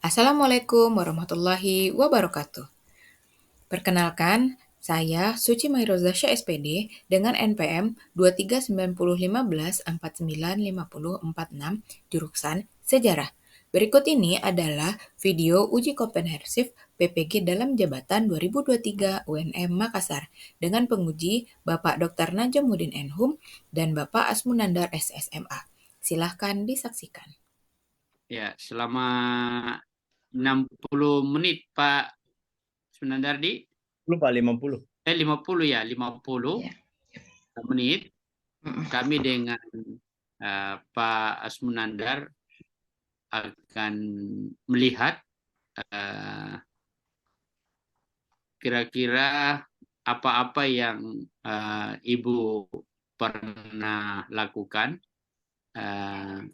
Assalamualaikum warahmatullahi wabarakatuh. Perkenalkan, saya Suci Mairozasya SPD dengan NPM 23901549546 jurusan Sejarah. Berikut ini adalah video uji komprehensif PPG dalam jabatan 2023 UNM Makassar dengan penguji Bapak Dr. Najamuddin Enhum dan Bapak Asmunandar SSMA. Silahkan disaksikan. Ya, selama 60 menit Pak Sunandardi. Lupa 50. 50 ya, 50 Ya. menit. Kami dengan Pak Asmunandar akan melihat kira-kira apa-apa yang Ibu pernah lakukan.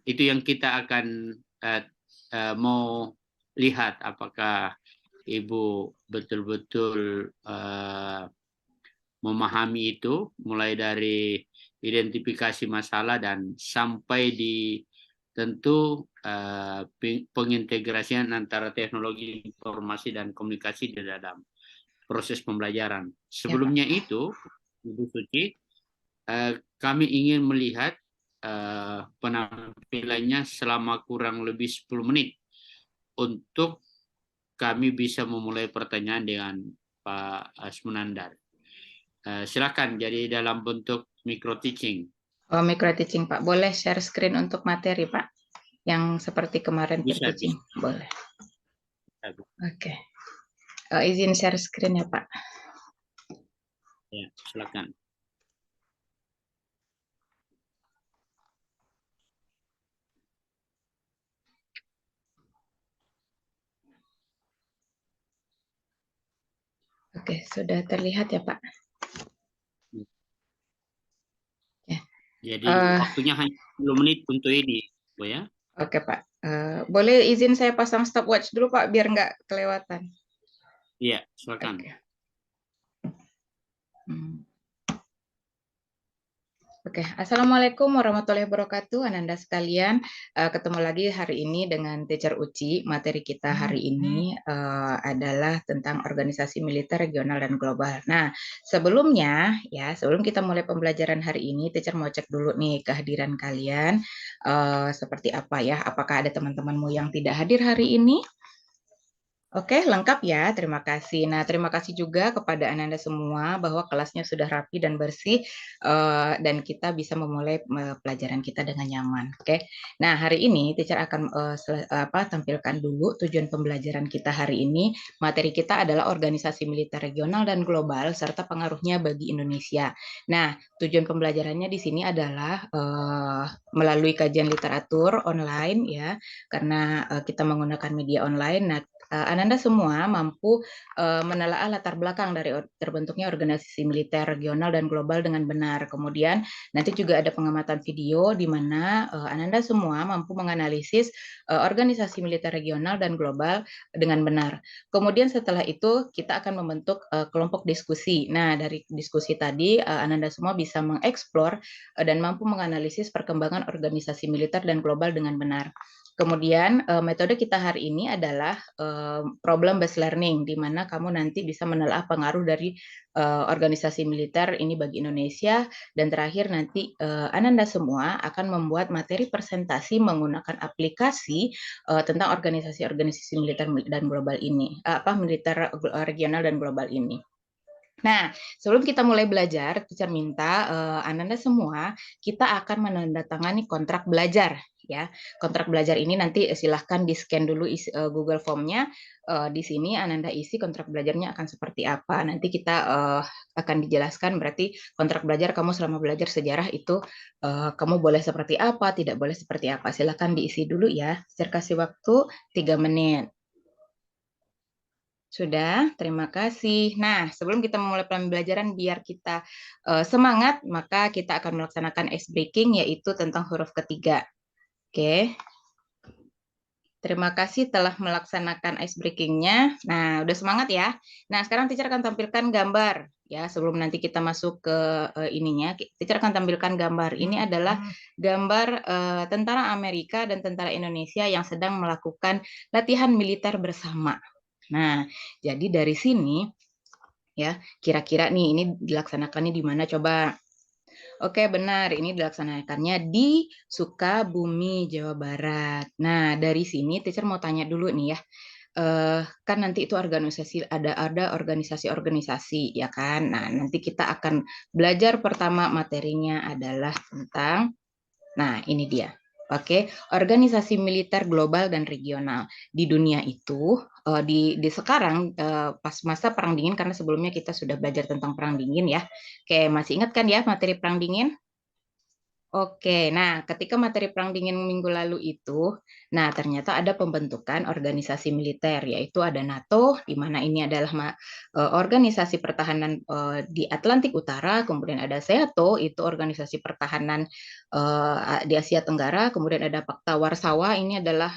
Itu yang kita akan mau lihat, apakah Ibu betul-betul memahami itu, mulai dari identifikasi masalah dan sampai di tentu pengintegrasian antara teknologi informasi dan komunikasi di dalam proses pembelajaran. Sebelumnya itu, Ibu Suci, kami ingin melihat penampilannya selama kurang lebih 10 menit untuk kami bisa memulai pertanyaan dengan Pak Asmunandar. Silakan, jadi dalam bentuk micro teaching. Oh, micro teaching, Pak. Boleh share screen untuk materi, Pak? Yang seperti kemarin Bisa. teaching. Boleh. Oke. Izin share screen ya, Pak. Ya, silakan. Oke, sudah terlihat ya, Pak? Ya. Jadi waktunya hanya 10 menit untuk ini, Bu ya. Oke, Pak. Boleh izin saya pasang stopwatch dulu, Pak, biar nggak kelewatan. Iya, silakan. Oke. Oke, Assalamualaikum warahmatullahi wabarakatuh, Ananda sekalian. Ketemu lagi hari ini dengan Teacher Uci. Materi kita hari ini adalah tentang organisasi militer regional dan global. Nah, sebelumnya ya, sebelum kita mulai pembelajaran hari ini, Teacher mau cek dulu nih kehadiran kalian seperti apa ya? Apakah ada teman-temanmu yang tidak hadir hari ini? Oke, lengkap ya. Terima kasih. Nah, terima kasih juga kepada Ananda semua bahwa kelasnya sudah rapi dan bersih dan kita bisa memulai pelajaran kita dengan nyaman. Oke. Nah, hari ini teacher akan tampilkan dulu tujuan pembelajaran kita hari ini. Materi kita adalah organisasi militer regional dan global serta pengaruhnya bagi Indonesia. Nah, tujuan pembelajarannya di sini adalah melalui kajian literatur online ya, karena kita menggunakan media online. Nah, Ananda semua mampu menelaah latar belakang dari terbentuknya organisasi militer regional dan global dengan benar. Kemudian nanti juga ada pengamatan video di mana Ananda semua mampu menganalisis organisasi militer regional dan global dengan benar. Kemudian setelah itu kita akan membentuk kelompok diskusi. Nah, dari diskusi tadi Ananda semua bisa mengeksplor dan mampu menganalisis perkembangan organisasi militer dan global dengan benar. Kemudian metode kita hari ini adalah problem based learning, di mana kamu nanti bisa menelaah pengaruh dari organisasi militer ini bagi Indonesia, dan terakhir nanti Ananda semua akan membuat materi presentasi menggunakan aplikasi tentang organisasi-organisasi militer dan global ini, militer regional dan global ini. Nah, sebelum kita mulai belajar, teacher minta Ananda semua kita akan menandatangani kontrak belajar ya. Kontrak belajar ini nanti silahkan di-scan dulu Google Form-nya. Di sini Ananda isi kontrak belajarnya akan seperti apa. Nanti kita akan dijelaskan berarti kontrak belajar kamu selama belajar sejarah itu kamu boleh seperti apa, tidak boleh seperti apa. Silahkan diisi dulu ya. Saya kasih waktu 3 menit. Sudah, terima kasih. Nah, sebelum kita memulai pembelajaran, biar kita semangat, maka kita akan melaksanakan ice breaking, yaitu tentang huruf ketiga. Oke. Terima kasih telah melaksanakan ice breaking-nya. Nah, udah semangat ya. Nah, sekarang teacher akan tampilkan gambar ya. Sebelum nanti kita masuk ke ininya, teacher akan tampilkan gambar. Ini adalah gambar tentara Amerika dan tentara Indonesia yang sedang melakukan latihan militer bersama. Nah, jadi dari sini ya, kira-kira nih ini dilaksanakannya di mana coba? Oke, benar. Ini dilaksanakannya di Sukabumi, Jawa Barat. Nah, dari sini teacher mau tanya dulu nih ya. Kan nanti itu organisasi ada organisasi-organisasi ya kan. Nah, nanti kita akan belajar pertama materinya adalah tentang ini dia. Oke, organisasi militer global dan regional di dunia itu di sekarang pas masa perang dingin karena sebelumnya kita sudah belajar tentang perang dingin ya. Oke, masih ingat kan ya materi perang dingin? Oke, nah ketika materi perang dingin minggu lalu itu, nah ternyata ada pembentukan organisasi militer, yaitu ada NATO, di mana ini adalah organisasi pertahanan di Atlantik Utara, kemudian ada SEATO, itu organisasi pertahanan di Asia Tenggara, kemudian ada Pakta Warsawa, ini adalah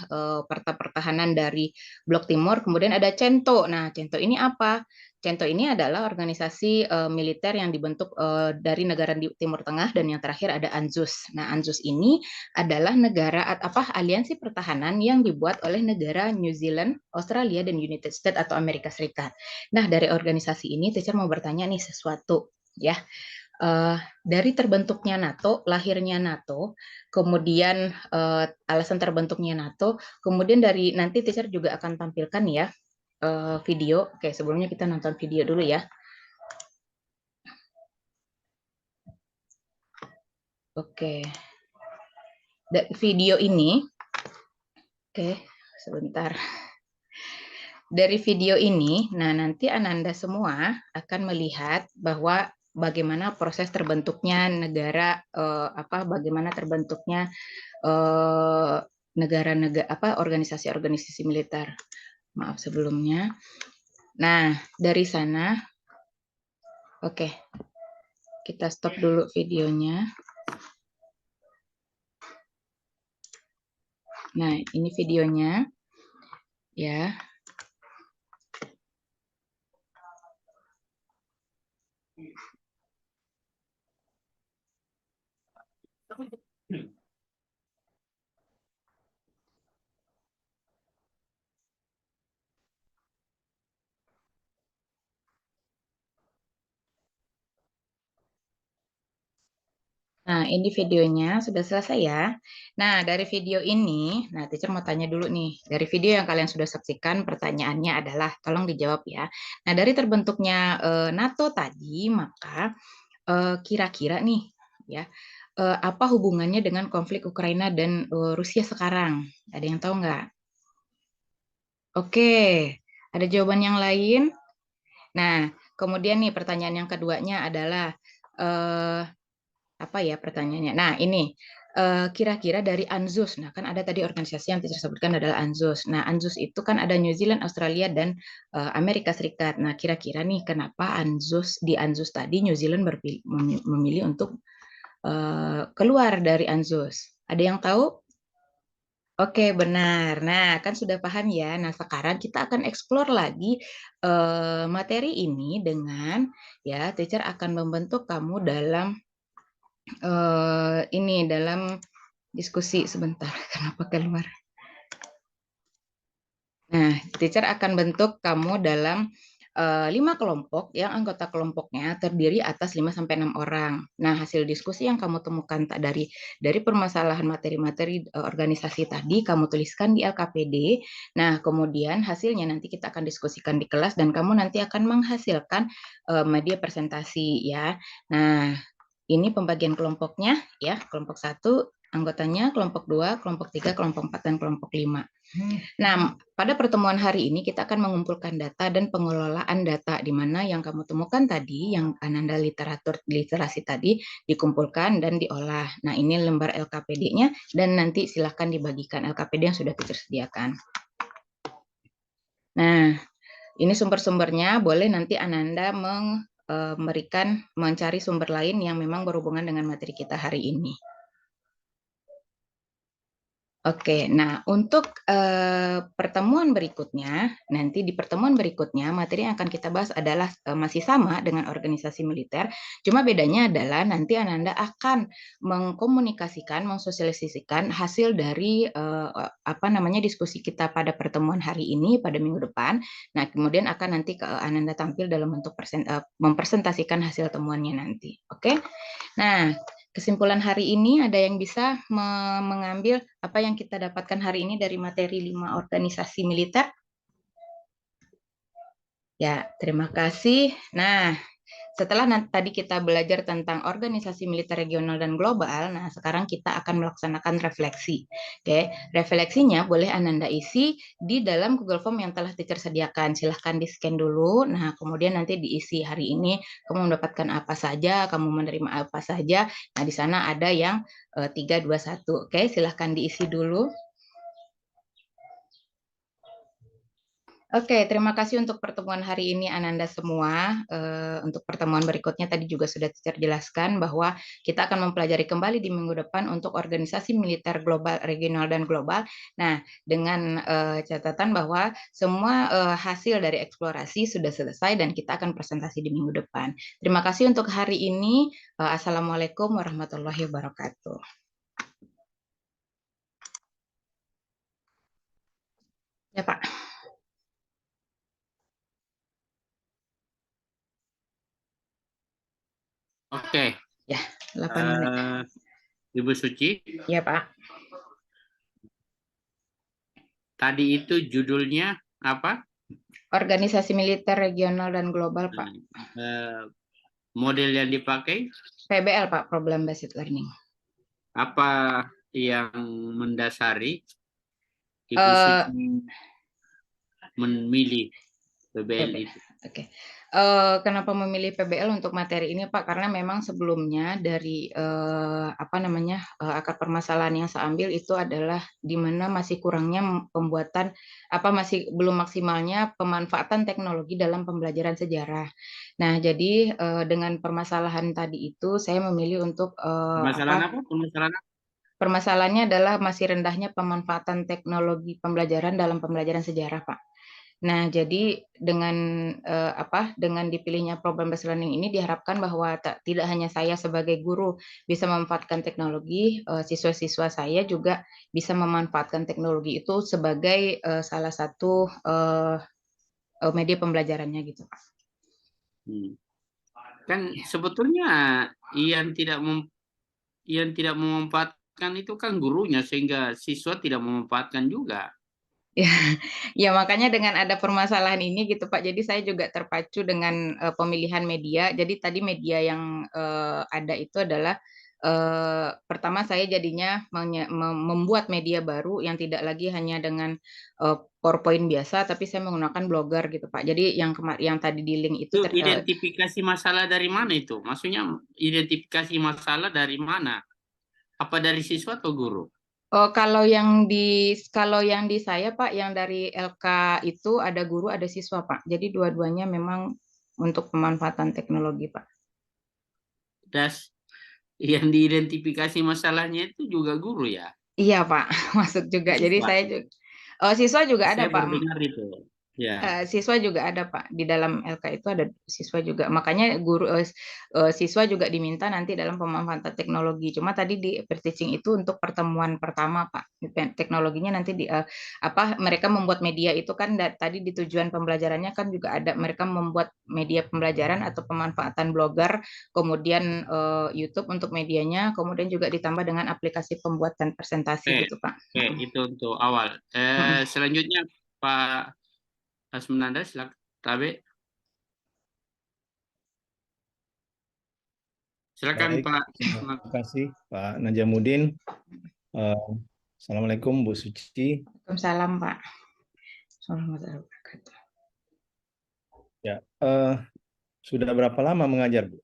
pertahanan dari Blok Timur, kemudian ada CENTO. Nah, CENTO ini apa? CENTO ini adalah organisasi militer yang dibentuk dari negara di Timur Tengah dan yang terakhir ada ANZUS. Nah, ANZUS ini adalah aliansi pertahanan yang dibuat oleh negara New Zealand, Australia dan United States atau Amerika Serikat. Nah, dari organisasi ini teacher mau bertanya nih sesuatu ya. Dari terbentuknya NATO, lahirnya NATO, kemudian alasan terbentuknya NATO, kemudian dari nanti teacher juga akan tampilkan ya video. Oke, sebelumnya kita nonton video dulu ya. Oke. Video ini, oke, sebentar. Dari video ini, nah nanti Ananda semua akan melihat bahwa bagaimana proses terbentuknya negara, bagaimana terbentuknya negara-negara organisasi-organisasi militer. Maaf sebelumnya. Nah, dari sana, oke, kita stop dulu videonya. Nah, ini videonya, ya. Nah, ini videonya sudah selesai ya. Nah, dari video ini, nah teacher mau tanya dulu nih. Dari video yang kalian sudah saksikan, pertanyaannya adalah, tolong dijawab ya. Nah, dari terbentuknya NATO tadi, maka kira-kira nih, ya, apa hubungannya dengan konflik Ukraina dan Rusia sekarang? Ada yang tahu nggak? Oke, ada jawaban yang lain? Nah, kemudian nih pertanyaan yang keduanya adalah, apa ya pertanyaannya? Nah, ini kira-kira dari ANZUS. Nah, kan ada tadi organisasi yang teacher sebutkan adalah ANZUS. Nah, ANZUS itu kan ada New Zealand, Australia, dan Amerika Serikat. Nah, kira-kira nih kenapa di ANZUS tadi New Zealand memilih untuk keluar dari ANZUS? Ada yang tahu? Oke, benar. Nah, kan sudah paham ya. Nah, sekarang kita akan explore lagi materi ini dengan ya, teacher akan membentuk kamu dalam dalam diskusi sebentar. Kenapa keluar? Nah, teacher akan bentuk kamu dalam 5 kelompok yang anggota kelompoknya terdiri atas 5-6 orang. Nah, hasil diskusi yang kamu temukan dari permasalahan materi-materi organisasi tadi kamu tuliskan di LKPD. Nah, kemudian hasilnya nanti kita akan diskusikan di kelas dan kamu nanti akan menghasilkan media presentasi ya. Nah, ini pembagian kelompoknya ya, kelompok 1 anggotanya, kelompok 2, kelompok 3, kelompok 4, dan kelompok 5. Nah, pada pertemuan hari ini kita akan mengumpulkan data dan pengelolaan data di mana yang kamu temukan tadi, yang Ananda literasi tadi dikumpulkan dan diolah. Nah, ini lembar LKPD-nya dan nanti silahkan dibagikan LKPD yang sudah tersediakan. Nah, ini sumber-sumbernya, boleh nanti Ananda mencari sumber lain yang memang berhubungan dengan materi kita hari ini. Oke, nah untuk pertemuan berikutnya, nanti di pertemuan berikutnya materi yang akan kita bahas adalah masih sama dengan organisasi militer, cuma bedanya adalah nanti Ananda akan mengkomunikasikan, mensosialisasikan hasil dari apa namanya diskusi kita pada pertemuan hari ini pada minggu depan. Nah, kemudian akan nanti Ananda tampil dalam bentuk mempresentasikan hasil temuannya nanti. Oke? Nah, kesimpulan hari ini ada yang bisa mengambil apa yang kita dapatkan hari ini dari materi 5 organisasi militer? Ya, terima kasih. Nah, setelah tadi kita belajar tentang organisasi militer regional dan global, nah sekarang kita akan melaksanakan refleksi. Oke, refleksinya boleh Ananda isi di dalam Google Form yang telah teacher sediakan. Silahkan di-scan dulu. Nah, kemudian nanti diisi hari ini kamu mendapatkan apa saja, kamu menerima apa saja. Nah, di sana ada yang 3, 2, 1. Oke, silahkan diisi dulu. Oke, terima kasih untuk pertemuan hari ini Ananda semua. Untuk pertemuan berikutnya tadi juga sudah terjelaskan bahwa kita akan mempelajari kembali di minggu depan untuk organisasi militer global, regional, dan global. Nah, dengan catatan bahwa semua hasil dari eksplorasi sudah selesai dan kita akan presentasi di minggu depan. Terima kasih untuk hari ini. Assalamualaikum warahmatullahi wabarakatuh. Ya, Pak. Oke, Ya, 8 menit. Ibu Suci, Ya, Pak. tadi itu judulnya apa? Organisasi militer regional dan global, Pak. Model yang dipakai, PBL, Pak, Problem Based Learning. apa yang mendasari Ibu Eh, Suci memilih PBL PBL. itu? Oke. Kenapa memilih PBL untuk materi ini, Pak? Karena memang sebelumnya dari apa namanya akar permasalahan yang saya ambil itu adalah di mana masih kurangnya pembuatan apa masih belum maksimalnya pemanfaatan teknologi dalam pembelajaran sejarah. Nah, jadi dengan permasalahan tadi itu saya memilih untuk Permasalahan apa? Permasalahan apa? permasalahannya adalah masih rendahnya pemanfaatan teknologi pembelajaran dalam pembelajaran sejarah, Pak. Nah, jadi dengan dengan dipilihnya problem based learning ini diharapkan bahwa tidak hanya saya sebagai guru bisa memanfaatkan teknologi, siswa-siswa saya juga bisa memanfaatkan teknologi itu sebagai salah satu media pembelajarannya gitu, Pak. Kan sebetulnya yang tidak memanfaatkan itu kan gurunya, sehingga siswa tidak memanfaatkan juga. Ya, ya makanya dengan ada permasalahan ini gitu Pak. Jadi saya juga terpacu dengan pemilihan media. Jadi tadi media yang ada itu adalah pertama saya jadinya membuat media baru yang tidak lagi hanya dengan PowerPoint biasa, tapi saya menggunakan Blogger gitu Pak. Jadi yang tadi di link itu Itu identifikasi masalah dari mana itu? Maksudnya identifikasi masalah dari mana? Apa dari siswa atau guru? oh, kalau yang di saya Pak, yang dari LK itu ada guru, ada siswa Pak. Jadi dua-duanya memang untuk pemanfaatan teknologi Pak. Das yang diidentifikasi masalahnya itu juga guru ya? Iya Pak, masuk juga. Jadi Siswa. saya juga, oh, siswa juga ada Saya Pak. baru dengar itu. Ya. Siswa juga ada Pak, di dalam LK itu ada siswa juga. Makanya siswa juga diminta nanti dalam pemanfaatan teknologi. Cuma tadi di teaching itu untuk pertemuan pertama Pak. Teknologinya nanti mereka membuat media itu kan tadi di tujuan pembelajarannya kan juga ada mereka membuat media pembelajaran atau pemanfaatan Blogger, kemudian YouTube untuk medianya, kemudian juga ditambah dengan aplikasi pembuatan presentasi Oke, gitu Pak. oke, itu untuk awal. Selanjutnya Pak Asmunanda, silakan. Tabe, silakan Baik, Pak. terima kasih Pak Najamuddin. Assalamualaikum Bu Suci. Waalaikumsalam Pak. Assalamualaikum. Ya, sudah berapa lama mengajar Bu?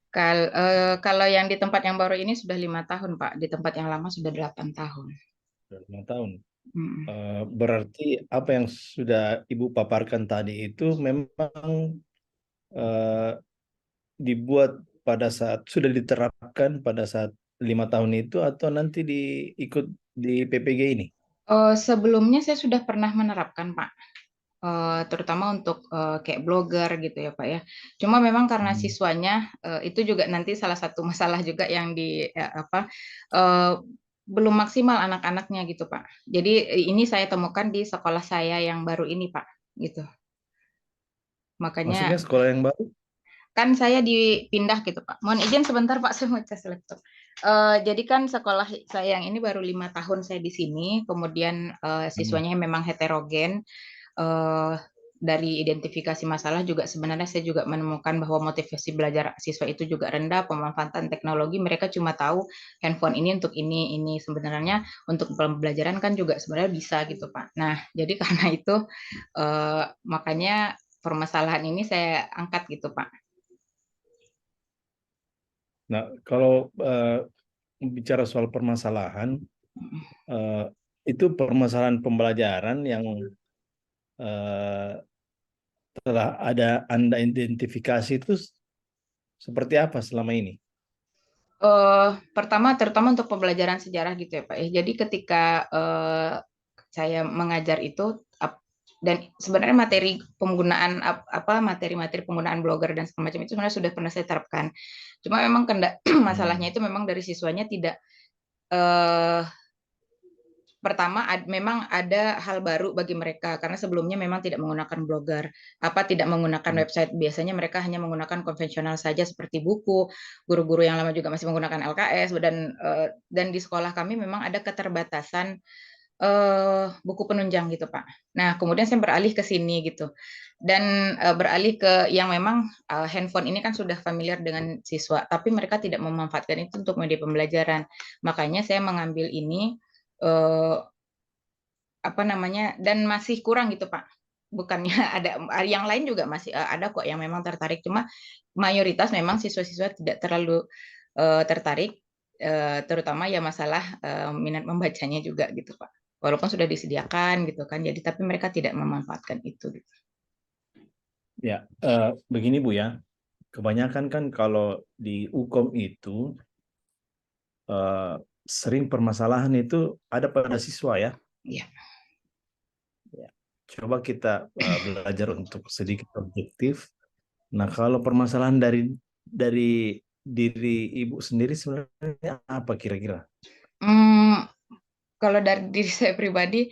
Kalau yang di tempat yang baru ini sudah 5 tahun, Pak. Di tempat yang lama sudah 8 tahun. Sudah 5 tahun. Hmm. Berarti apa yang sudah Ibu paparkan tadi itu memang dibuat pada saat sudah diterapkan pada saat 5 tahun itu, atau nanti ikut di PPG ini? Sebelumnya saya sudah pernah menerapkan, Pak. Terutama untuk kayak blogger gitu ya Pak ya. Cuma memang karena siswanya itu juga nanti salah satu masalah juga yang eh, belum maksimal anak-anaknya gitu Pak. Jadi ini saya temukan di sekolah saya yang baru ini Pak gitu. Maksudnya Makanya sekolah yang baru? kan saya dipindah gitu Pak. Mohon izin sebentar Pak, saya mau cas laptop. Jadi kan sekolah saya yang ini baru 5 tahun saya di sini, kemudian Hmm. siswanya memang heterogen. eh, dari identifikasi masalah juga sebenarnya saya juga menemukan bahwa motivasi belajar siswa itu juga rendah, pemanfaatan teknologi mereka cuma tahu handphone ini untuk ini sebenarnya untuk pembelajaran kan juga sebenarnya bisa gitu Pak. Nah, jadi karena itu makanya permasalahan ini saya angkat gitu Pak. Nah, kalau bicara soal permasalahan, eh, itu permasalahan pembelajaran yang eh, telah ada Anda identifikasi itu seperti apa selama ini? Pertama terutama untuk pembelajaran sejarah gitu ya Pak ya. Jadi ketika saya mengajar itu dan sebenarnya materi penggunaan materi-materi penggunaan blogger dan segala macam itu sebenarnya sudah pernah saya terapkan. Cuma memang masalahnya itu memang dari siswanya tidak eh, pertama memang ada hal baru bagi mereka karena sebelumnya memang tidak menggunakan blogger, tidak menggunakan Hmm. website. Biasanya mereka hanya menggunakan konvensional saja seperti buku. Guru-guru yang lama juga masih menggunakan LKS dan di sekolah kami memang ada keterbatasan buku penunjang gitu Pak. Nah kemudian saya beralih ke sini gitu dan beralih ke yang memang handphone ini kan sudah familiar dengan siswa, tapi mereka tidak memanfaatkan itu untuk media pembelajaran. Makanya saya mengambil ini eh, dan masih kurang gitu Pak. Bukannya ada yang lain juga masih ada kok yang memang tertarik, cuma mayoritas memang siswa-siswa tidak terlalu tertarik, terutama ya masalah minat membacanya juga gitu Pak. Walaupun sudah disediakan gitu kan, jadi tapi mereka tidak memanfaatkan itu. Gitu. Ya, begini Bu ya, kebanyakan kan kalau di Ukom itu sering permasalahan itu ada pada siswa ya. Iya. Ya. Coba kita belajar untuk sedikit objektif. Nah, kalau permasalahan dari diri Ibu sendiri sebenarnya apa kira-kira? Kalau dari diri saya pribadi,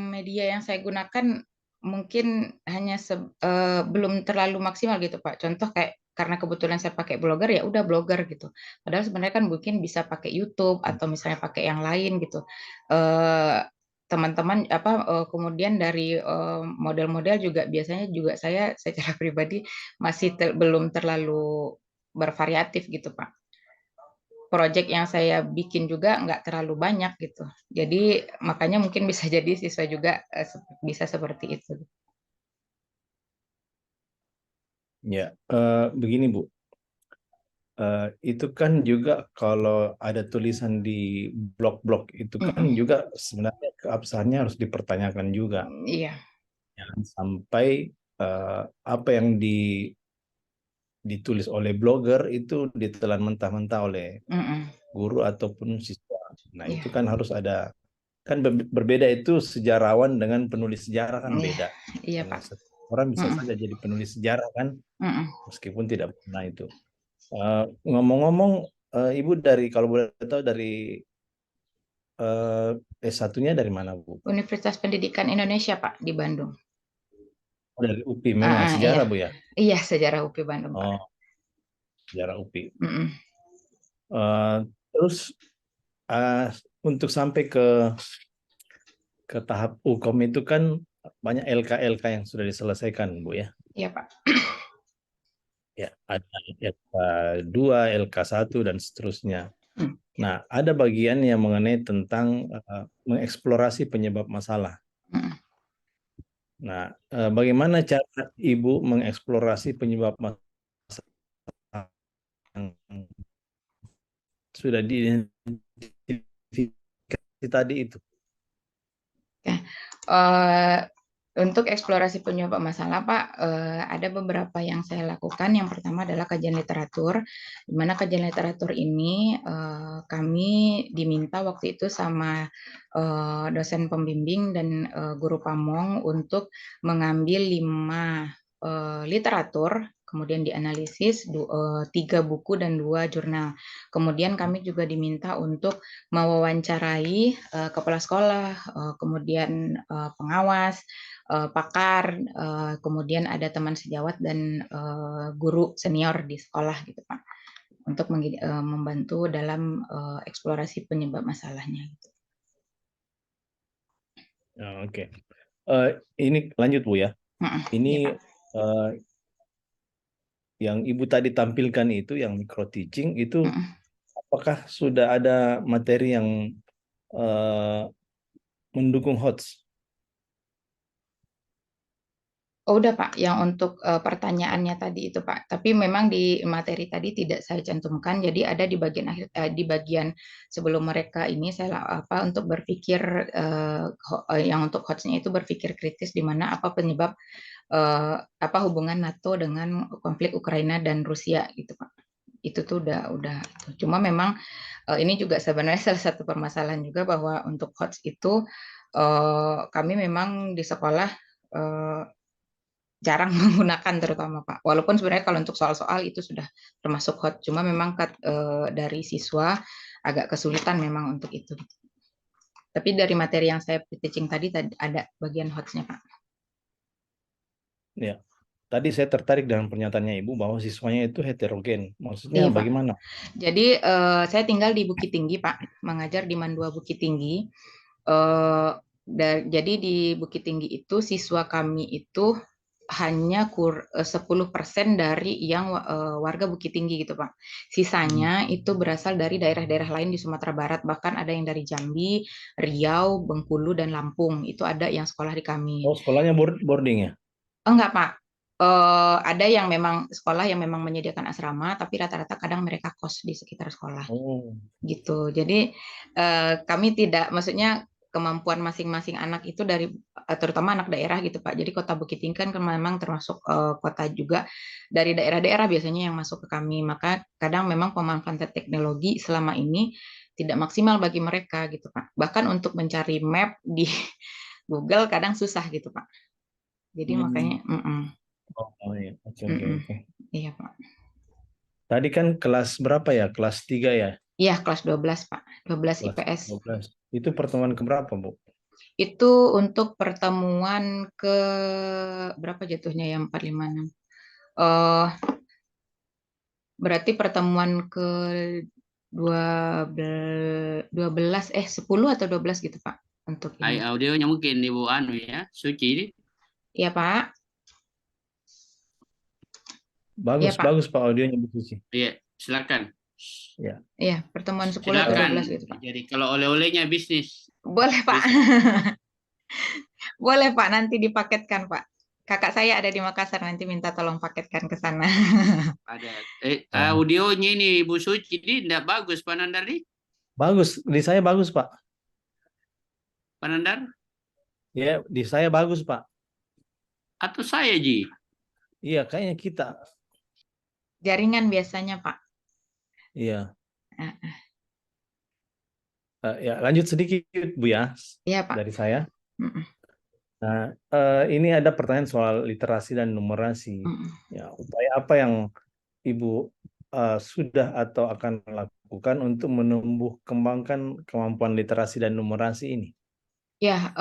media yang saya gunakan mungkin hanya belum terlalu maksimal gitu Pak. Contoh kayak karena kebetulan saya pakai blogger ya udah blogger gitu. Padahal sebenarnya kan mungkin bisa pakai YouTube atau misalnya pakai yang lain gitu. Eh, Teman-teman kemudian dari model-model juga biasanya juga saya secara pribadi masih belum terlalu bervariatif gitu Pak. Project yang saya bikin juga nggak terlalu banyak gitu. Jadi makanya mungkin bisa jadi siswa juga bisa seperti itu. Ya, begini Bu. Itu kan juga kalau ada tulisan di blog-blog itu kan Mm-mm. juga sebenarnya keabsahannya harus dipertanyakan juga. Iya, Jangan sampai apa yang ditulis oleh blogger itu ditelan mentah-mentah oleh mm-mm. guru ataupun siswa. Nah, Iya, itu kan harus ada, kan berbeda itu sejarawan dengan penulis sejarah kan iya, beda. iya Karena Pak. orang bisa Mm-mm. saja jadi penulis sejarah kan, Mm-mm. meskipun tidak pernah itu. Eh, Ngomong-ngomong, Ibu dari kalau boleh tahu dari S1-nya dari mana Bu? Universitas Pendidikan Indonesia Pak di Bandung. Oh, dari UPI memang Iya, sejarah Bu ya? iya sejarah UPI Bandung Pak. Oh, sejarah UPI. Mm-mm. Eh, Terus eh, untuk sampai ke tahap UKOM itu kan banyak LK-LK yang sudah diselesaikan Bu ya. Iya Pak. Ya, ada LK2, LK1 dan seterusnya. Mm. Nah, ada bagian yang mengenai tentang mengeksplorasi penyebab masalah. Mm-mm. Nah, bagaimana cara Ibu mengeksplorasi penyebab masalah yang sudah diidentifikasi tadi itu? Ya. Untuk eksplorasi penyebab masalah, Pak, ada beberapa yang saya lakukan. Yang pertama adalah kajian literatur, di mana kajian literatur ini kami diminta waktu itu sama dosen pembimbing dan guru pamong untuk mengambil 5 literatur, kemudian dianalisis 3 buku dan 2 jurnal. Kemudian kami juga diminta untuk mewawancarai kepala sekolah, kemudian pengawas, pakar, kemudian ada teman sejawat dan guru senior di sekolah gitu Pak, untuk membantu dalam eksplorasi penyebab masalahnya. Oke. Ini lanjut Bu ya. Ini Ya, yang Ibu tadi tampilkan itu yang micro teaching itu Pak. apakah sudah ada materi yang mendukung HOTS? Oh, udah Pak, yang untuk pertanyaannya tadi itu Pak. Tapi memang di materi tadi tidak saya cantumkan. Jadi ada di bagian akhir, di bagian sebelum mereka ini saya untuk berpikir yang untuk HOTS-nya itu berpikir kritis di mana apa penyebab apa hubungan NATO dengan konflik Ukraina dan Rusia gitu Pak. Itu tuh udah. Cuma memang ini juga sebenarnya salah satu permasalahan juga bahwa untuk HOTS itu kami memang di sekolah jarang menggunakan terutama Pak. Walaupun sebenarnya kalau untuk soal-soal itu sudah termasuk hot, cuma memang dari siswa agak kesulitan memang untuk itu. Tapi dari materi yang saya teaching tadi ada bagian hotnya Pak. Ya. Tadi saya tertarik dengan pernyataannya Ibu bahwa siswanya itu heterogen. Maksudnya Iya Pak. bagaimana? Jadi saya tinggal di Bukit Tinggi Pak, mengajar di Mandua Bukit Tinggi. Jadi di Bukit Tinggi itu siswa kami itu hanya 10% dari yang warga Bukit Tinggi gitu Pak. Sisanya itu berasal dari daerah-daerah lain di Sumatera Barat, bahkan ada yang dari Jambi, Riau, Bengkulu, dan Lampung. Itu ada yang sekolah di kami. Oh, sekolahnya boarding ya? Enggak Pak, ada yang memang sekolah yang memang menyediakan asrama, tapi rata-rata kadang mereka kos di sekitar sekolah. Oh. Gitu. Jadi kami tidak, maksudnya kemampuan masing-masing anak itu dari terutama anak daerah gitu Pak. Jadi Kota Bukit Tinggi kan memang termasuk kota juga dari daerah-daerah biasanya yang masuk ke kami. Maka kadang memang pemanfaatan teknologi selama ini tidak maksimal bagi mereka gitu Pak. Bahkan untuk mencari map di Google kadang susah gitu Pak. Jadi makanya Oh iya, oke. iya Pak. Tadi kan kelas berapa ya? Kelas 3 ya? Iya, kelas 12 Pak. 12 Kelas IPS. 12. Itu pertemuan keberapa, Bu? Itu untuk pertemuan ke berapa jatuhnya ya 456. Berarti pertemuan ke 12 10 atau 12 gitu Pak untuk ini. Audionya mungkin Ibu Anu ya, Suci. Iya Pak. Iya Bagus, Pak. bagus Pak audionya Bu Susi. Iya, silakan. Ya. Iya, pertemuan 10 atau Silakan. 12 gitu Pak. Jadi kalau oleh-olehnya bisnis. Boleh Pak. Boleh Pak, nanti dipaketkan Pak. Kakak saya ada di Makassar, nanti minta tolong paketkan ke sana. Ada. Nah, Audionya ini Bu Suci ini tidak bagus Pak Nandar nih. bagus, di saya bagus Pak. Pak Nandar? Ya, di saya bagus Pak. Atau saya Ji? Iya, kayaknya kita. Jaringan biasanya Pak. Iya. Ya, lanjut sedikit Bu ya. Iya Pak. Dari saya. Nah, ini ada pertanyaan soal literasi dan numerasi. Ya, upaya apa yang Ibu sudah atau akan lakukan untuk menumbuh kembangkan kemampuan literasi dan numerasi ini? Ya,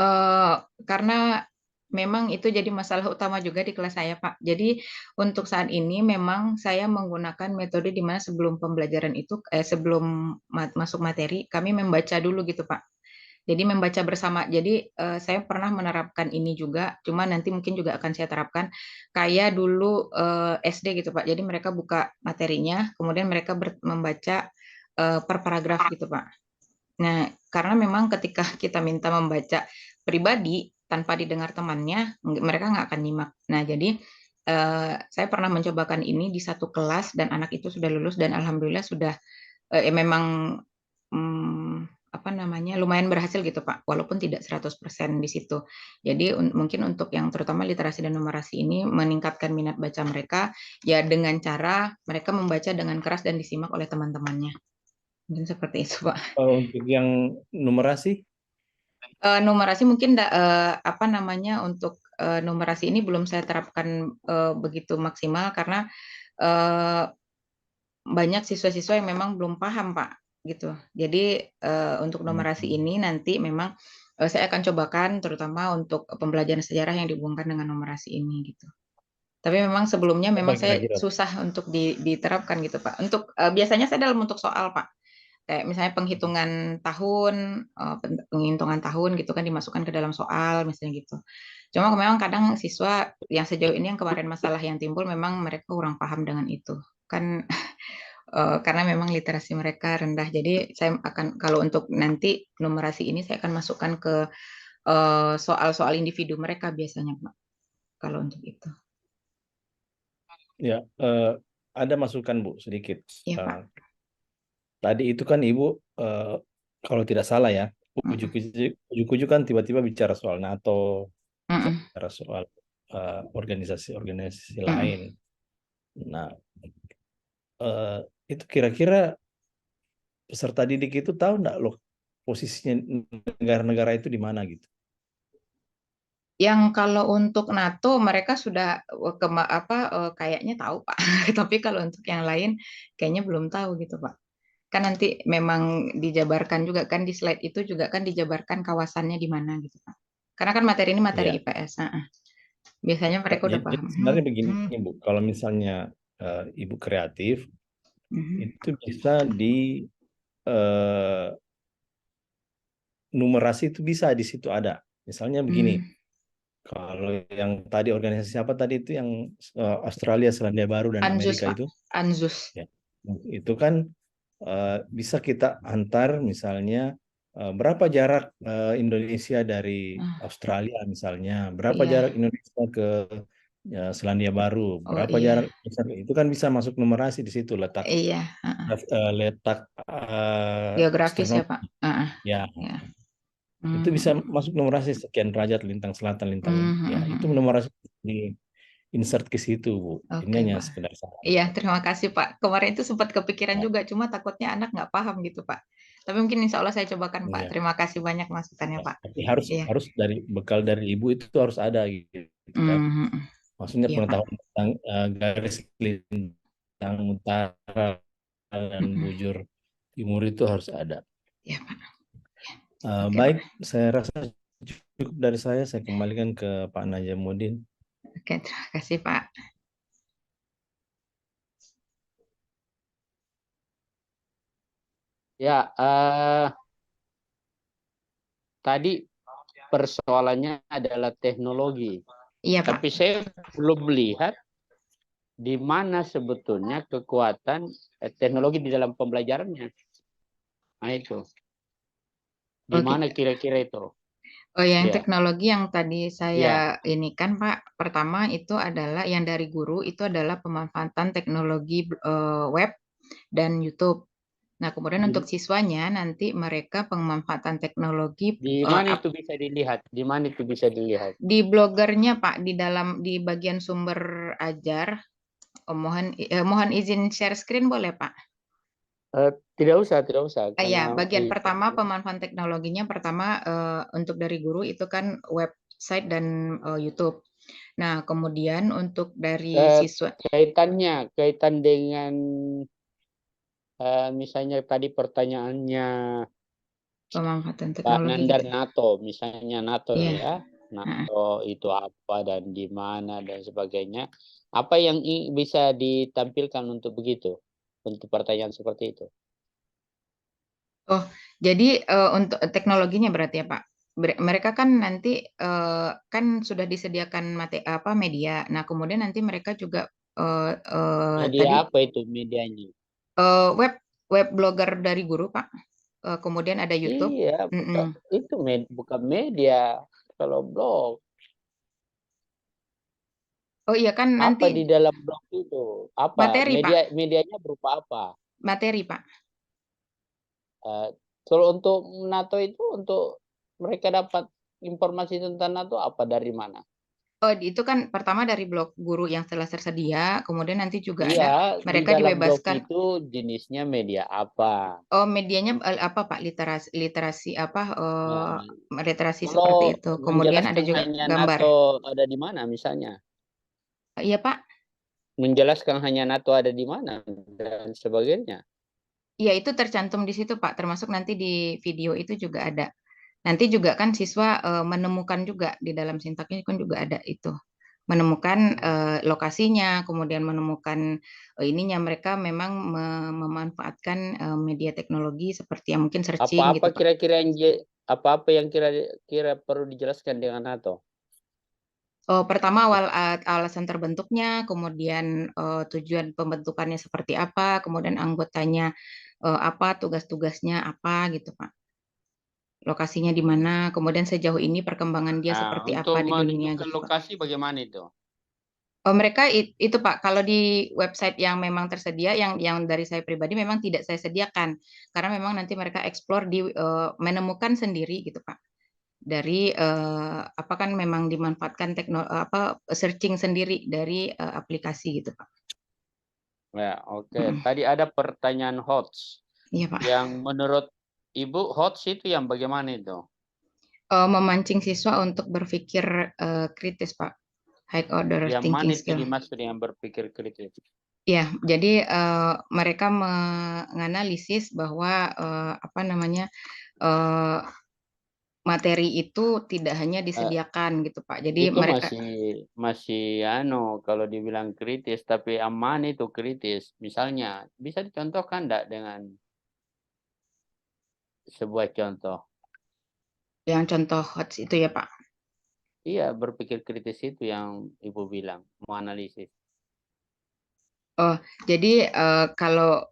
karena memang itu jadi masalah utama juga di kelas saya, Pak. Jadi untuk saat ini memang saya menggunakan metode di mana sebelum pembelajaran itu, sebelum masuk materi, kami membaca dulu gitu, Pak. Jadi membaca bersama. Jadi saya pernah menerapkan ini juga, cuma nanti mungkin juga akan saya terapkan. Kayak dulu SD gitu, Pak. Jadi mereka buka materinya, kemudian mereka membaca per paragraf gitu, Pak. Nah, karena memang ketika kita minta membaca pribadi tanpa didengar temannya, mereka nggak akan nyimak. Nah, jadi saya pernah mencobakan ini di satu kelas dan anak itu sudah lulus dan alhamdulillah sudah memang lumayan berhasil gitu Pak, walaupun tidak 100% di situ. Jadi mungkin untuk yang terutama literasi dan numerasi ini meningkatkan minat baca mereka ya dengan cara mereka membaca dengan keras dan disimak oleh teman-temannya. Mungkin seperti itu Pak. Untuk yang numerasi? Numerasi mungkin untuk numerasi ini belum saya terapkan begitu maksimal karena banyak siswa-siswa yang memang belum paham Pak gitu. Jadi untuk numerasi ini nanti memang saya akan cobakan terutama untuk pembelajaran sejarah yang dihubungkan dengan numerasi ini gitu. Tapi memang sebelumnya Apa memang saya kira-kira? susah untuk diterapkan gitu Pak. Untuk biasanya saya dalam bentuk soal Pak. Kayak misalnya penghitungan tahun gitu kan dimasukkan ke dalam soal misalnya gitu. Cuma memang kadang siswa yang sejauh ini yang kemarin masalah yang timbul memang mereka kurang paham dengan itu. Kan karena memang literasi mereka rendah. Jadi saya akan kalau untuk nanti numerasi ini saya akan masukkan ke soal-soal individu mereka biasanya, Pak. Kalau untuk itu. Ya, ada masukan Bu sedikit. Iya, Pak. Tadi itu kan Ibu kalau tidak salah ya, ujuk-ujuk kan tiba-tiba bicara soal NATO, bicara soal organisasi-organisasi lain. Nah, itu kira-kira peserta didik itu tahu nggak loh posisinya negara-negara itu di mana gitu? Yang kalau untuk NATO mereka sudah kayaknya tahu Pak. Tapi kalau untuk yang lain kayaknya belum tahu gitu Pak. Kan nanti memang dijabarkan juga kan di slide itu juga kan dijabarkan kawasannya di mana gitu Pak. Karena kan materi ini materi Ya. IPS. Biasanya mereka udah Jadi paham. sebenarnya begini Bu, kalau misalnya Ibu kreatif itu bisa di numerasi itu bisa di situ ada. Misalnya begini, kalau yang tadi organisasi apa tadi itu yang Australia, Selandia Baru dan Anzus, Amerika Pak. itu, Anzus. ya, itu kan bisa kita antar misalnya berapa jarak Indonesia dari Australia misalnya, berapa Iya. jarak Indonesia ke Selandia Baru, Oh berapa iya. jarak itu kan bisa masuk numerasi di situ letak Iya. letak Geografis ya astronom Pak. ya. Ya. Itu bisa masuk numerasi sekian derajat lintang selatan lintang ya itu numerasi di insert ke situ Bu. Ini Oke hanya Pak. sekedar saran. Iya, terima kasih Pak. Kemarin itu sempat kepikiran Ya, juga, cuma takutnya anak nggak paham gitu Pak. Tapi mungkin insya Allah saya cobakan Pak. ya, Terima kasih banyak masukannya ya. Pak. Tapi harus Iya. harus dari bekal dari ibu itu harus ada gitu kan. Maksudnya Iya Pak. pengetahuan tentang garis lintang utara dan bujur timur itu harus ada. Iya Pak. Oke, Baik, Pak. saya rasa cukup dari saya kembalikan ke Pak Najamuddin. Oke, terima kasih Pak. Ya, tadi persoalannya adalah teknologi. Iya Pak. Tapi saya belum melihat di mana sebetulnya kekuatan teknologi di dalam pembelajarannya. Nah itu. Di mana kira-kira itu? Oh, yang Ya. teknologi yang tadi saya ini kan Pak, pertama itu adalah yang dari guru itu adalah pemanfaatan teknologi web dan YouTube. Nah, kemudian untuk siswanya nanti mereka pemanfaatan teknologi Di mana itu bisa dilihat? Di mana itu bisa dilihat? di blogernya Pak, di bagian sumber ajar. Mohon izin share screen boleh Pak? Tidak usah, tidak usah. Ya, Karena bagian pertama pemanfaatan teknologinya pertama untuk dari guru itu kan website dan YouTube. Nah, kemudian untuk dari siswa kaitan dengan misalnya tadi pertanyaannya pemanfaatan Pak teknologi Nandar gitu. NATO, misalnya NATO Iya. ya, NATO itu apa dan di mana dan sebagainya. Apa yang bisa ditampilkan untuk begitu, untuk pertanyaan seperti itu? Oh, jadi untuk teknologinya berarti ya Pak. Mereka kan nanti kan sudah disediakan media. Nah, kemudian nanti mereka juga Media tadi apa itu medianya? web blogger dari guru Pak. Kemudian ada YouTube. Iya, itu bukan media kalau blog. Oh iya kan Apa nanti di dalam blog itu? Apa materi Pak. medianya berupa apa? Materi Pak. Kalau untuk NATO itu, untuk mereka dapat informasi tentang NATO apa dari mana? Oh, itu kan pertama dari blog guru yang telah tersedia, kemudian nanti juga ada Iya, di mereka dalam blog dibebaskan. itu jenisnya media apa? Oh, medianya apa Pak? Literasi, literasi apa? Nah, Literasi seperti kalau itu. Kemudian ada menjelaskan juga hanya gambar. NATO ada di mana misalnya? Iya Pak. Menjelaskan hanya NATO ada di mana dan sebagainya. Iya, itu tercantum di situ Pak. Termasuk nanti di video itu juga ada. Nanti juga kan siswa menemukan juga di dalam sintaknya kan juga ada itu. Menemukan lokasinya, kemudian menemukan ininya mereka memang memanfaatkan media teknologi seperti yang mungkin searching Apa-apa gitu Pak. kira-kira apa-apa yang kira-kira perlu dijelaskan dengan NATO? Oh, pertama alasan terbentuknya, kemudian tujuan pembentukannya seperti apa, kemudian anggotanya apa, tugas-tugasnya apa gitu Pak. Lokasinya di mana, kemudian sejauh ini perkembangan dia Nah, seperti untuk apa di dunia menunjukkan gitu Pak. lokasi bagaimana itu? Oh, mereka itu Pak, kalau di website yang memang tersedia, yang dari saya pribadi memang tidak saya sediakan, karena memang nanti mereka explore menemukan sendiri gitu Pak. Dari apa kan memang dimanfaatkan searching sendiri dari aplikasi gitu Pak. Ya, oke. Mm. Tadi ada pertanyaan HOTS. Iya Pak. Yang menurut Ibu HOTS itu yang bagaimana itu? Memancing siswa untuk berpikir kritis Pak, high order Yang mana thinking itu skill. dimaksud dengan berpikir kritis? Ya, jadi mereka menganalisis bahwa apa namanya eh, materi itu tidak hanya Eh, disediakan gitu Pak. Jadi itu mereka masih kalau dibilang kritis, tapi aman itu kritis. Misalnya, bisa dicontohkan enggak dengan sebuah contoh? yang contoh HOTS itu ya Pak. Iya, berpikir kritis itu yang Ibu bilang, menganalisis. Oh, jadi kalau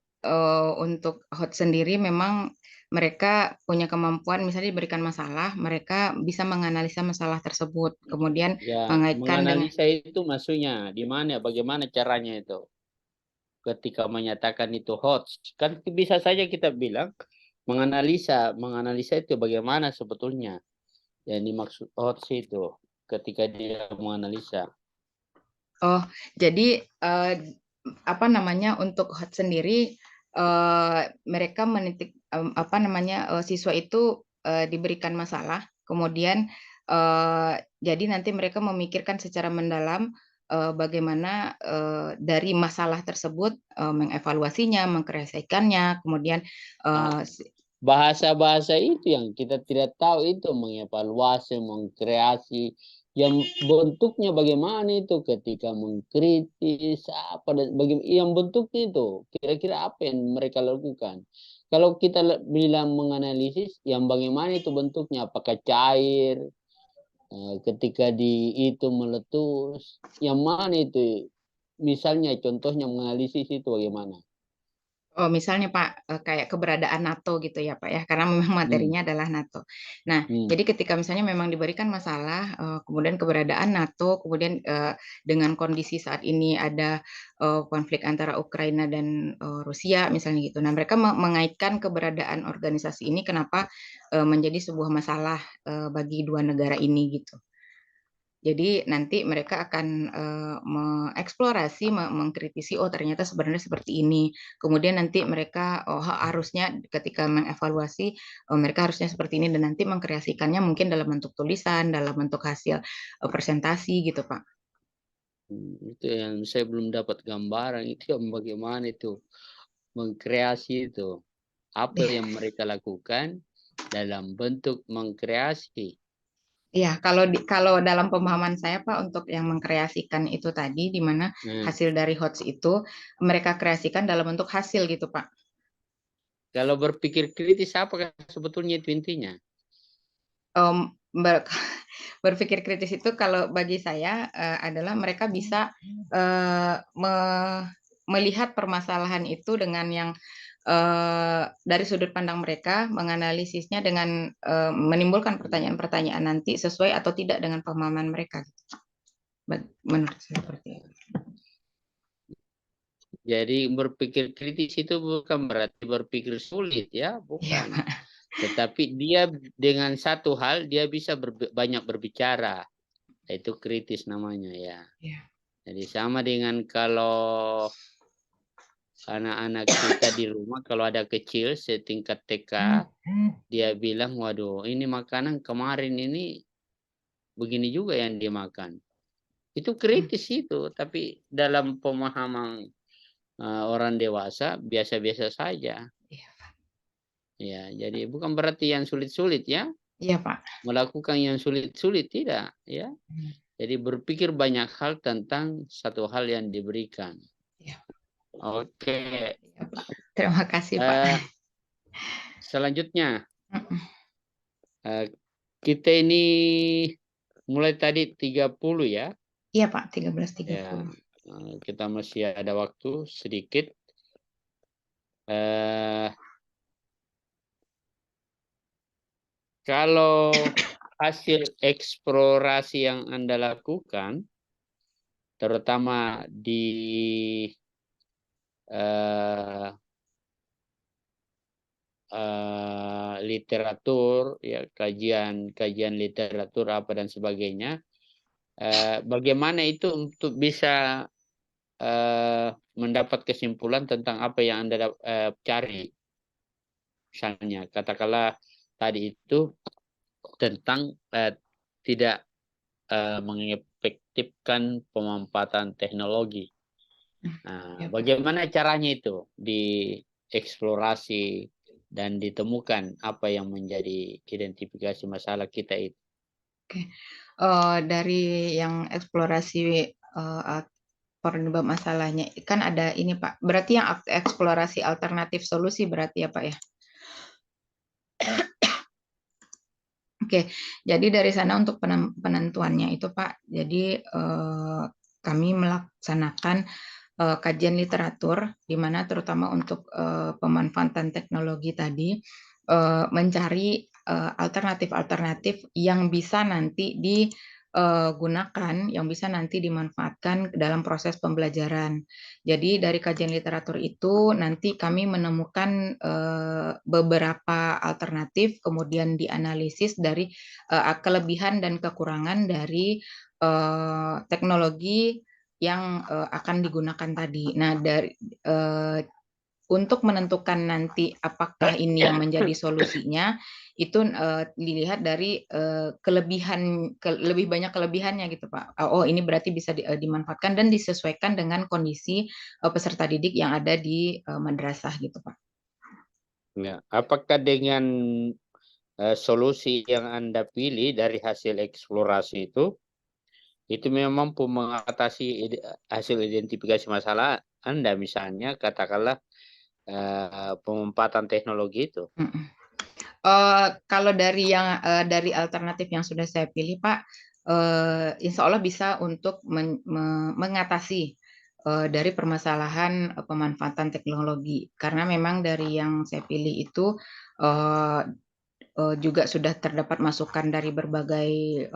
untuk HOTS sendiri memang mereka punya kemampuan misalnya diberikan masalah, mereka bisa menganalisa masalah tersebut, kemudian Ya, mengaitkan dengan menganalisa itu maksudnya di mana, bagaimana caranya itu? Ketika menyatakan itu hoax, kan bisa saja kita bilang menganalisa itu bagaimana sebetulnya yang dimaksud hoax itu ketika dia menganalisa. oh, jadi apa namanya untuk HOTS sendiri mereka menitik apa namanya siswa itu diberikan masalah, kemudian jadi nanti mereka memikirkan secara mendalam bagaimana dari masalah tersebut mengevaluasinya, mengkreasikannya, kemudian Nah, eh, bahasa-bahasa itu yang kita tidak tahu itu mengevaluasi, mengkreasi, yang bentuknya bagaimana itu ketika mengkritis apa dan yang bentuknya itu kira-kira apa yang mereka lakukan. Kalau kita bilang menganalisis, yang bagaimana itu bentuknya, apakah cair, ketika itu meletus, yang mana itu, misalnya contohnya menganalisis itu bagaimana? oh, misalnya Pak, kayak keberadaan NATO gitu ya Pak ya, karena memang Hmm. materinya adalah NATO. Nah, Hmm. jadi ketika misalnya memang diberikan masalah, kemudian keberadaan NATO, kemudian dengan kondisi saat ini ada konflik antara Ukraina dan Rusia misalnya gitu. Nah, mereka mengaitkan keberadaan organisasi ini kenapa menjadi sebuah masalah bagi dua negara ini gitu. Jadi nanti mereka akan mengeksplorasi, mengkritisi, oh ternyata sebenarnya seperti ini. Kemudian nanti mereka harusnya ketika mengevaluasi, mereka harusnya seperti ini dan nanti mengkreasikannya mungkin dalam bentuk tulisan, dalam bentuk hasil presentasi gitu Pak. Itu yang saya belum dapat gambaran itu yang bagaimana itu mengkreasi itu. Apa yang mereka lakukan dalam bentuk mengkreasi. Iya, kalau dalam pemahaman saya Pak untuk yang mengkreasikan itu tadi di mana hasil dari HOTS itu mereka kreasikan dalam bentuk hasil gitu Pak. Kalau berpikir kritis apakah sebetulnya itu intinya? Em, berpikir kritis itu kalau bagi saya adalah mereka bisa melihat permasalahan itu dengan yang dari sudut pandang mereka, menganalisisnya dengan menimbulkan pertanyaan-pertanyaan nanti sesuai atau tidak dengan pemahaman mereka. Menurut saya seperti itu. Jadi berpikir kritis itu bukan berarti berpikir sulit ya, bukan. Ya, Tetapi dia dengan satu hal dia bisa banyak berbicara. Itu kritis namanya ya. Iya. Jadi sama dengan kalau anak-anak kita di rumah kalau ada kecil setingkat TK, dia bilang, waduh ini makanan kemarin ini begini juga yang dia makan. Itu kritis itu, tapi dalam pemahaman orang dewasa biasa-biasa saja. Iya, Pak. Ya, jadi bukan berarti yang sulit-sulit ya, Iya, Pak. melakukan yang sulit-sulit tidak ya. Hmm. Jadi berpikir banyak hal tentang satu hal yang diberikan. Iya, Oke. iya, Pak. Terima kasih, Pak. Selanjutnya Mm-mm. kita ini mulai tadi 30 ya. Iya, Pak, Ya, 13.30. kita masih ada waktu sedikit. Kalau hasil eksplorasi yang Anda lakukan, terutama di literatur, ya kajian literatur apa dan sebagainya, bagaimana itu untuk bisa mendapat kesimpulan tentang apa yang Anda cari? Misalnya, katakanlah tadi itu tentang tidak mengefektifkan pemanfaatan teknologi. Nah, Ya, Pak. bagaimana caranya itu dieksplorasi dan ditemukan apa yang menjadi identifikasi masalah kita itu? Oke. Dari yang eksplorasi penyebab masalahnya kan ada ini, Pak. Berarti yang eksplorasi alternatif solusi berarti ya, Pak ya. Oke, jadi dari sana untuk penentuannya itu Pak, jadi kami melaksanakan kajian literatur, di mana terutama untuk pemanfaatan teknologi tadi, mencari alternatif-alternatif yang bisa nanti digunakan, yang bisa nanti dimanfaatkan dalam proses pembelajaran. Jadi dari kajian literatur itu nanti kami menemukan beberapa alternatif, kemudian dianalisis dari kelebihan dan kekurangan dari teknologi yang akan digunakan tadi. Nah, untuk menentukan nanti apakah ini yang menjadi solusinya, itu dilihat dari lebih banyak kelebihannya gitu Pak. Oh, ini berarti bisa dimanfaatkan dan disesuaikan dengan kondisi peserta didik yang ada di madrasah gitu Pak. Ya, apakah dengan solusi yang Anda pilih dari hasil eksplorasi itu memang mampu mengatasi hasil identifikasi masalah Anda, misalnya katakanlah pemanfaatan teknologi itu? Kalau dari dari alternatif yang sudah saya pilih, Pak, insya Allah bisa untuk mengatasi dari permasalahan pemanfaatan teknologi. Karena memang dari yang saya pilih itu juga sudah terdapat masukan dari berbagai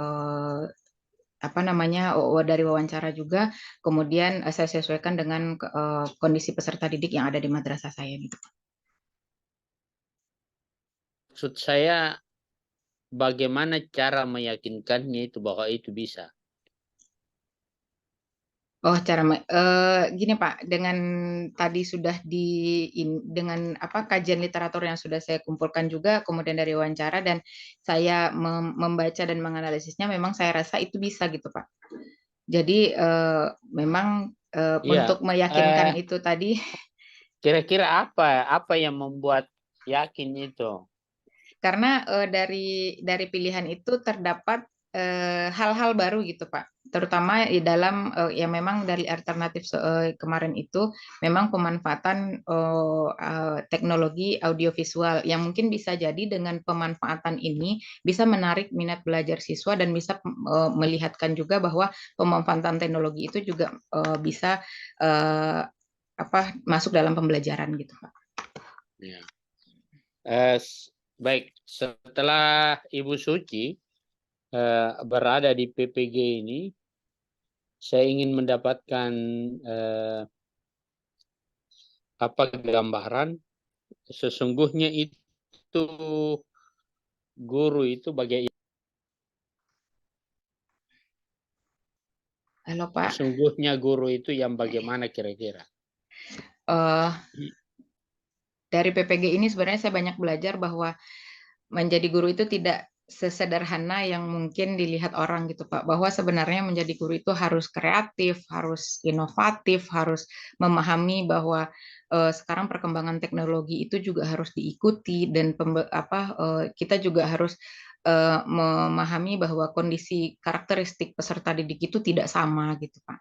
dari wawancara juga. Kemudian saya sesuaikan dengan kondisi peserta didik yang ada di madrasah saya gitu. Maksud saya, bagaimana cara meyakinkannya itu bahwa itu bisa? Oh, gini Pak, dengan tadi sudah dengan kajian literatur yang sudah saya kumpulkan juga, kemudian dari wawancara dan saya membaca dan menganalisisnya, memang saya rasa itu bisa gitu Pak. Jadi memang Iya. untuk meyakinkan itu tadi. Kira-kira apa yang membuat yakin itu? Karena dari pilihan itu terdapat hal-hal baru gitu Pak, terutama di dalam ya memang dari alternatif kemarin itu memang pemanfaatan teknologi audiovisual yang mungkin bisa jadi dengan pemanfaatan ini bisa menarik minat belajar siswa dan bisa melihatkan juga bahwa pemanfaatan teknologi itu juga bisa masuk dalam pembelajaran gitu Pak. Ya. Baik, setelah Ibu Suci berada di PPG ini, saya ingin mendapatkan gambaran sesungguhnya itu guru itu bagaimana? Halo Pak. Sesungguhnya guru itu yang bagaimana kira-kira? Uh, dari PPG ini sebenarnya saya banyak belajar bahwa menjadi guru itu tidak sesederhana yang mungkin dilihat orang gitu Pak, bahwa sebenarnya menjadi guru itu harus kreatif, harus inovatif, harus memahami bahwa sekarang perkembangan teknologi itu juga harus diikuti dan kita juga harus memahami bahwa kondisi karakteristik peserta didik itu tidak sama gitu Pak.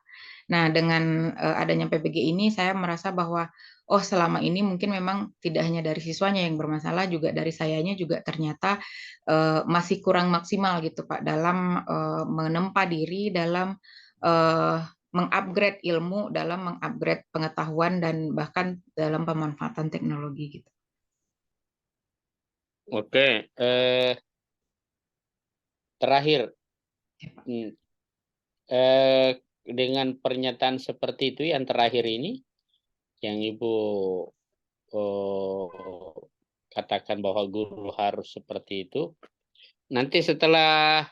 Nah, dengan adanya PPG ini saya merasa bahwa oh selama ini mungkin memang tidak hanya dari siswanya yang bermasalah, juga dari sayanya juga ternyata masih kurang maksimal gitu Pak dalam menempa diri, dalam mengupgrade ilmu, dalam mengupgrade pengetahuan dan bahkan dalam pemanfaatan teknologi gitu. Oke, terakhir dengan pernyataan seperti itu yang terakhir ini yang Ibu katakan bahwa guru harus seperti itu. Nanti setelah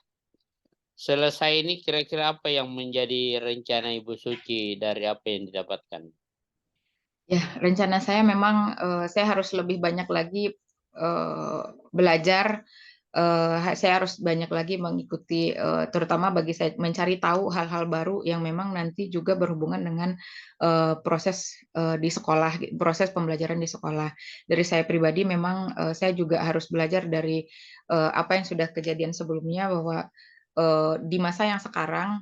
selesai ini kira-kira apa yang menjadi rencana Ibu Suci dari apa yang didapatkan? Ya, rencana saya memang saya harus lebih banyak lagi belajar. Saya harus banyak lagi mengikuti, terutama bagi saya mencari tahu hal-hal baru yang memang nanti juga berhubungan dengan proses di sekolah, proses pembelajaran di sekolah. Dari saya pribadi memang saya juga harus belajar dari apa yang sudah kejadian sebelumnya bahwa di masa yang sekarang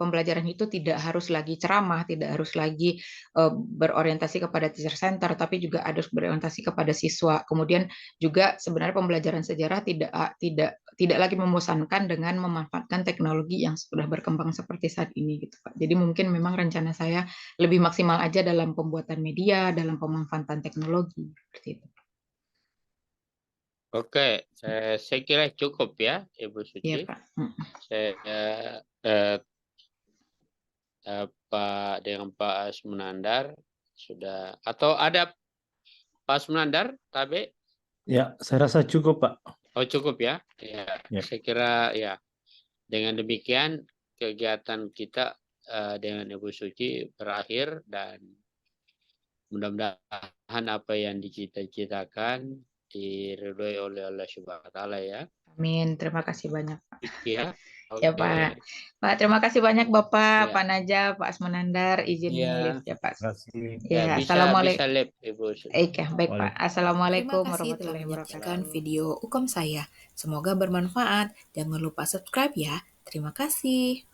pembelajaran itu tidak harus lagi ceramah, tidak harus lagi berorientasi kepada teacher center, tapi juga harus berorientasi kepada siswa. Kemudian juga sebenarnya pembelajaran sejarah tidak lagi membosankan dengan memanfaatkan teknologi yang sudah berkembang seperti saat ini gitu Pak. Jadi mungkin memang rencana saya lebih maksimal aja dalam pembuatan media, dalam pemanfaatan teknologi seperti itu. Oke, saya kira cukup ya, Ibu Suci. Iya, Pak. Saya dengan Pak Asmunandar sudah, atau ada Pak Asmunandar, Tabe? Ya, saya rasa cukup, Pak. Oh, cukup ya. Ya. Saya kira ya. Dengan demikian kegiatan kita dengan Ibu Suci berakhir dan mudah-mudahan apa yang dicita-citakan diridhoi oleh Allah Subhanahu wa taala ya. Amin. Terima kasih banyak, Pak. Ya. Ya Pak. Pak, terima kasih banyak Bapak, Ya. Pak Najab, Pak Asmunandar, izin live ya Pak. Terima kasih. Ya, bisa live Ibu Suci. Baik Pak. Assalamualaikum Terima kasih telah warahmatullahi menyaksikan wabarakatuh. video Ukom saya. Semoga bermanfaat. Jangan lupa subscribe ya. Terima kasih.